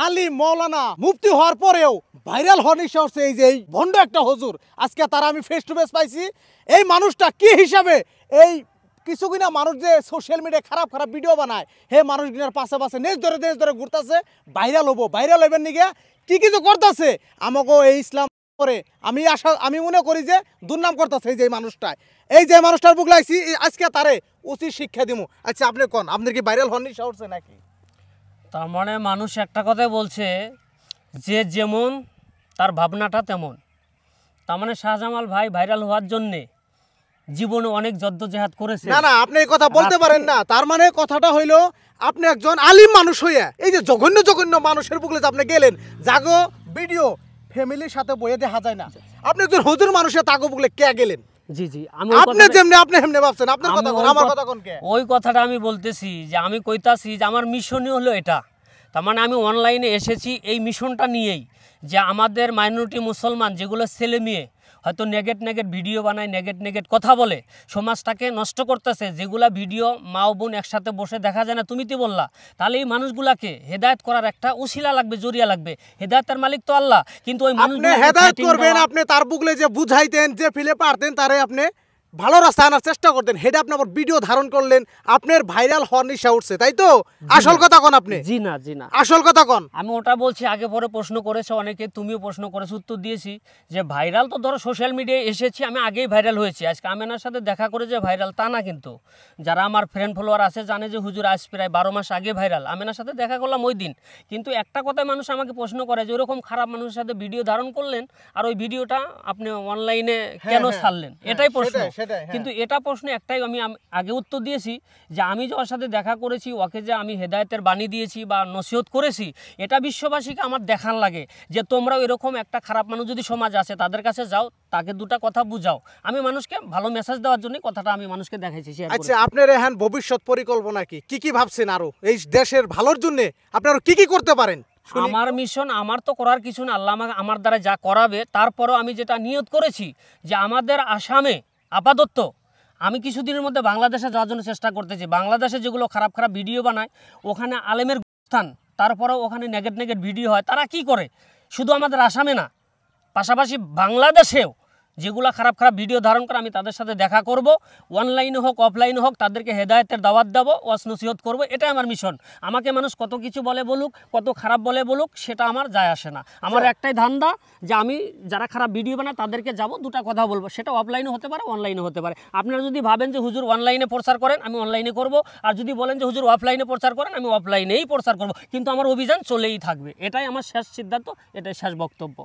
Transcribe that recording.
আলিম মৌলানা মুফতি হওয়ার পরেও ভাইরাল হওয়ার ইচ্ছা হচ্ছে এই যে এই ভণ্ড একটা হুজুর। আজকে তারা আমি ফেস টু ফেস পাইছি। এই মানুষটা কি হিসাবে এই কিছু কিনা মানুষ যে সোশ্যাল মিডিয়ায় খারাপ খারাপ ভিডিও বানায় হে মানুষগুলোর পাশে পাশে নেজ ধরে ঘুরতেছে ভাইরাল হবো, ভাইরাল হইবেন নিগে কি কিছু করতেছে আমাকে এই ইসলাম করে। আমি মনে করি যে দুর্নাম করতেছে এই যে মানুষটায়, এই যে মানুষটার বুক লাগছি আজকে তারে উচিত শিক্ষা দিব। আচ্ছা আপনি কোন, আপনার কি ভাইরাল হননি সাহসে নাকি? তার মানে মানুষ একটা কথাই বলছে যে যেমন তার ভাবনাটা তেমন। তার মানে শাহজামাল ভাই ভাইরাল হওয়ার জন্যে জীবনে অনেক জদ্দোজেহাদ করেছে। না না, আপনি এই কথা বলতে পারেন না। তার মানে কথাটা হইলো আপনি একজন আলিম মানুষ হইয়া এই যে জঘন্য জঘন্য মানুষের বুকলে আপনি গেলেন, জাগো ভিডিও ফ্যামিলির সাথে বইয়ে দেখা যায় না। আপনি একজন হুজুর মানুষের তাগো বুকলে কে গেলেন? জি জি, আপনি যেমনি আপনি হেমনে ভাবছেন, আপনার কথা কোন আমার কথা কোন কে? ওই কথাটা আমি বলতেছি যে আমি কইতাছি যে আমার মিশনই হলো এটা। তার মানে আমি অনলাইনে এসেছি এই মিশনটা নিয়েই যে আমাদের মাইনরিটি মুসলমান যেগুলো ছেলে মেয়ে হয়তো নেগেট ভিডিও বানায়, নেগেট কথা বলে, সমাজটাকে নষ্ট করতেছে, যেগুলা ভিডিও মা ও বোন একসাথে বসে দেখা যায় না, তুমি তো বললা, তাহলে এই মানুষগুলাকে হেদায়েত করার একটা উসিলা লাগবে, জরিয়া লাগবে। হেদায়েতের মালিক তো আল্লাহ, কিন্তু ওই মানুষগুলো হেদায়েত করবেন আপনি তার বুকলে যে বুঝাইতেন, যে ফিলে পারতেন তারে আপনি ভালো রাস্তা আনার চেষ্টা করতেন, হেডে আপনি আবার ভিডিও ধারণ করলেন, আপনার ভাইরাল হওয়ার নিশা উঠছে, তাই তো? আসল কথা কোন আপনি? জি না আসল কথা কোন? আমি ওটা বলছি। আগে পরে প্রশ্ন করেছে অনেকে, তুমিও প্রশ্ন করেছো, উত্তর দিয়েছি যে ভাইরাল তো ধরো সোশ্যাল মিডিয়ায় এসেছি, আমি আগেই ভাইরাল হয়েছি। আজকে আমেনার সাথে দেখা করে যে ভাইরাল তা না, কিন্তু যারা আমার ফ্রেন্ড ফলোয়ার আছে জানে যে হুজুর আজ প্রায় 12 মাস আগে ভাইরাল। আমেনার সাথে দেখা করলাম ওই দিন। কিন্তু একটা কথায় মানুষ আমাকে প্রশ্ন করে যে ওরকম খারাপ মানুষের সাথে ভিডিও ধারণ করলেন আর ওই ভিডিওটা আপনি অনলাইনে কেন ছাড়লেন, এটাই প্রশ্ন। কিন্তু এটা প্রশ্ন একটাই আমি আগে উত্তর দিয়েছি যে আমি যে ওর সাথে দেখা করেছি, ওকে যে আমি হেদায়েতের বাণী দিয়েছি বা নসিহত করেছি, এটা বিশ্ববাসীকে আমার দেখান লাগে যে তোমরাও এরকম একটা খারাপ মানুষ যদি সমাজ আছে তাদের কাছে যাও, তাকে দুটা কথা বুঝাও। আমি মানুষকে ভালো মেসেজ দেওয়ার জন্য কথাটা আমি মানুষকে দেখাইছি। আচ্ছা আপনার এখন ভবিষ্যৎ পরিকল্পনা কি ভাবছেন আরো এই দেশের ভালোর জন্য আপনারা কি করতে পারেন? আমার মিশন, আমার তো করার কিছু না, আল্লাহ আমার দ্বারা যা করাবে। তারপরেও আমি যেটা নিয়ত করেছি যে আমাদের আসামে আপাতত আমি কিছুদিনের মধ্যে বাংলাদেশে যাওয়ার জন্য চেষ্টা করতেছি। বাংলাদেশে যেগুলো খারাপ ভিডিও বানায় ওখানে আলেমের স্থান, তারপরেও ওখানে নেগেট ভিডিও হয়। তারা কি করে শুধু আমাদের আসামে না, পাশাপাশি বাংলাদেশেও যেগুলো খারাপ ভিডিও ধারণ করে আমি তাদের সাথে দেখা করব, অনলাইনে হোক অফলাইনে হোক, তাদেরকে হেদায়েতের দাওয়াত দেবো, ওয়াজ নসিহত করবো। এটাই আমার মিশন। আমাকে মানুষ কত কিছু বলে বলুক, কত খারাপ বলে বলুক, সেটা আমার যায় আসে না। আমার একটাই ধান্দা যে আমি যারা খারাপ ভিডিও বানায় তাদেরকে যাব, দুটা কথা বলবো, সেটা অফলাইনে হতে পারে, অনলাইনে হতে পারে। আপনারা যদি ভাবেন যে হুজুর অনলাইনে প্রচার করেন, আমি অনলাইনে করব, আর যদি বলেন যে হুজুর অফলাইনে প্রচার করেন, আমি অফলাইনেই প্রচার করব, কিন্তু আমার অভিযান চলেই থাকবে। এটাই আমার শেষ সিদ্ধান্ত, এটাই শেষ বক্তব্য।